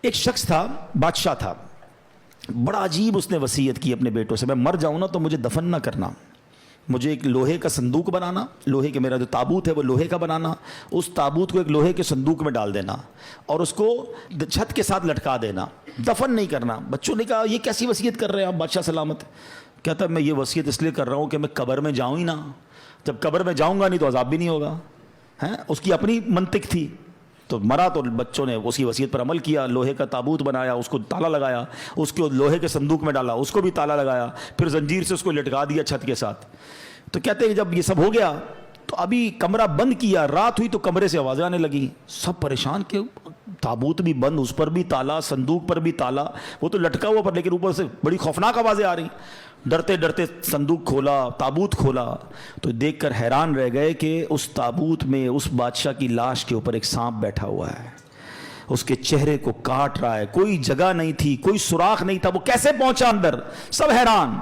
ایک شخص تھا، بادشاہ تھا، بڑا عجیب اس نے وصیت کی اپنے بیٹوں سے، میں مر جاؤں نا تو مجھے دفن نہ کرنا، مجھے ایک لوہے کا صندوق بنانا، لوہے کے، میرا جو تابوت ہے وہ لوہے کا بنانا، اس تابوت کو ایک لوہے کے صندوق میں ڈال دینا اور اس کو چھت کے ساتھ لٹکا دینا، دفن نہیں کرنا۔ بچوں نے کہا یہ کیسی وصیت کر رہے ہیں آپ بادشاہ سلامت؟ کہتا میں یہ وصیت اس لیے کر رہا ہوں کہ میں قبر میں جاؤں ہی نہ، جب قبر میں جاؤں گا نہیں تو عذاب بھی نہیں ہوگا۔ اس کی اپنی منطق تھی، تو مرا تو بچوں نے اس کی وصیت پر عمل کیا، لوہے کا تابوت بنایا، اس کو تالا لگایا، اس کو لوہے کے صندوق میں ڈالا، اس کو بھی تالا لگایا، پھر زنجیر سے اس کو لٹکا دیا چھت کے ساتھ۔ تو کہتے ہیں جب یہ سب ہو گیا تو ابھی کمرہ بند کیا، رات ہوئی تو کمرے سے آوازیں آنے لگی، سب پریشان کہ تابوت بھی بند، اس پر بھی تالا، صندوق پر بھی تالا، وہ تو لٹکا ہوا پر، لیکن اوپر سے بڑی خوفناک آوازیں آ رہی۔ ڈرتے ڈرتے صندوق کھولا، تابوت کھولا تو دیکھ کر حیران رہ گئے کہ اس تابوت میں اس بادشاہ کی لاش کے اوپر ایک سانپ بیٹھا ہوا ہے، اس کے چہرے کو کاٹ رہا ہے، کوئی جگہ نہیں تھی، کوئی سوراخ نہیں تھا، وہ کیسے پہنچا اندر؟ سب حیران۔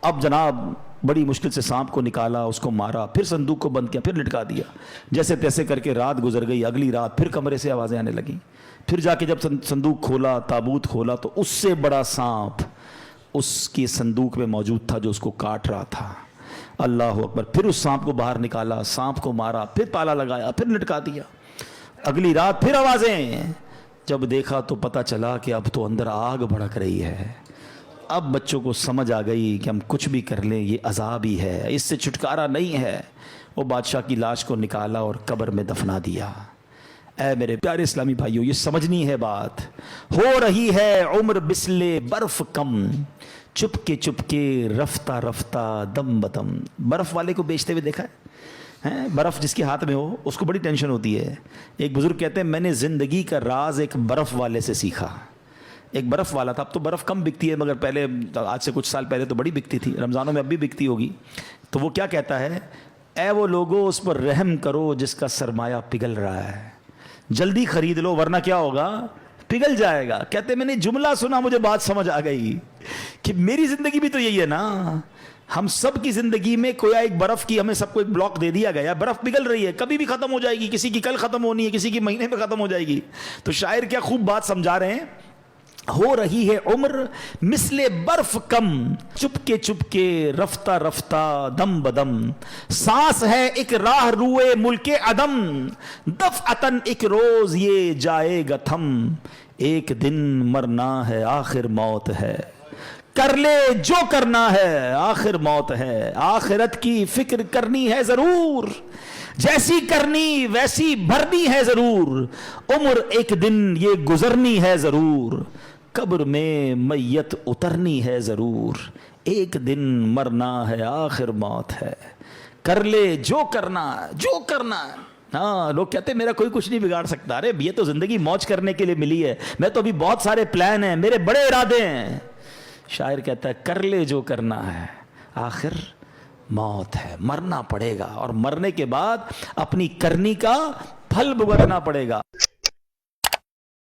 اب جناب بڑی مشکل سے سانپ کو نکالا، اس کو مارا، پھر صندوق کو بند کیا، پھر لٹکا دیا، جیسے تیسے کر کے رات گزر گئی۔ اگلی رات پھر کمرے سے آوازیں آنے لگیں، پھر جا کے جب صندوق کھولا، تابوت کھولا تو اس سے بڑا سانپ اس کی صندوق میں موجود تھا جو اس کو کاٹ رہا تھا۔ اللہ اکبر۔ پھر اس سانپ کو باہر نکالا، سانپ کو مارا، پھر تالا لگایا، پھر لٹکا دیا۔ اگلی رات پھر آوازیں، جب دیکھا تو پتہ چلا کہ اب تو اندر آگ بھڑک رہی ہے۔ اب بچوں کو سمجھ آ گئی کہ ہم کچھ بھی کر لیں یہ عذاب ہی ہے، اس سے چھٹکارا نہیں ہے۔ وہ بادشاہ کی لاش کو نکالا اور قبر میں دفنا دیا۔ اے میرے پیارے اسلامی بھائیوں، یہ سمجھنی ہے بات۔ ہو رہی ہے عمر بسلے برف کم، چپ کے رفتہ رفتہ دم بدم۔ برف والے کو بیچتے ہوئے دیکھا ہے؟ برف جس کے ہاتھ میں ہو اس کو بڑی ٹینشن ہوتی ہے۔ ایک بزرگ کہتے ہیں میں نے زندگی کا راز ایک برف والے سے سیکھا۔ ایک برف والا تھا، اب تو برف کم بکتی ہے، مگر پہلے، آج سے کچھ سال پہلے تو بڑی بکتی تھی، رمضانوں میں اب بھی بکتی ہوگی۔ تو وہ کیا کہتا ہے؟ اے وہ لوگو اس پر رحم کرو جس کا سرمایہ پگھل رہا ہے، جلدی خرید لو ورنہ کیا ہوگا؟ پگھل جائے گا۔ کہتے میں نے جملہ سنا، مجھے بات سمجھ آ گئی کہ میری زندگی بھی تو یہی ہے نا، ہم سب کی زندگی میں کوئی ایک برف کی، ہمیں سب کو ایک بلاک دے دیا گیا، برف پگھل رہی ہے، کبھی بھی ختم ہو جائے گی، کسی کی کل ختم ہونی ہے، کسی کی مہینے میں ختم ہو جائے گی۔ تو شاعر کیا خوب بات سمجھا رہے ہیں، ہو رہی ہے عمر مثل برف کم، چپ کے رفتہ رفتہ دم بدم، سانس ہے ایک راہ روئے ملک عدم، دفعتن ایک روز یہ جائے گا تھم، ایک دن مرنا ہے آخر موت ہے، کر لے جو کرنا ہے آخر موت ہے، آخرت کی فکر کرنی ہے ضرور، جیسی کرنی ویسی بھرنی ہے ضرور، عمر ایک دن یہ گزرنی ہے ضرور، قبر میں میت اترنی ہے ضرور، ایک دن مرنا ہے آخر موت ہے، کر لے جو کرنا جو کرنا ہے۔ ہاں، لوگ کہتے ہیں میرا کوئی کچھ نہیں بگاڑ سکتا، ارے یہ تو زندگی موج کرنے کے لیے ملی ہے، میں تو ابھی بہت سارے پلان ہیں، میرے بڑے ارادے ہیں۔ شاعر کہتا ہے کر لے جو کرنا ہے آخر موت ہے، مرنا پڑے گا، اور مرنے کے بعد اپنی کرنی کا پھل بھگتنا پڑے گا۔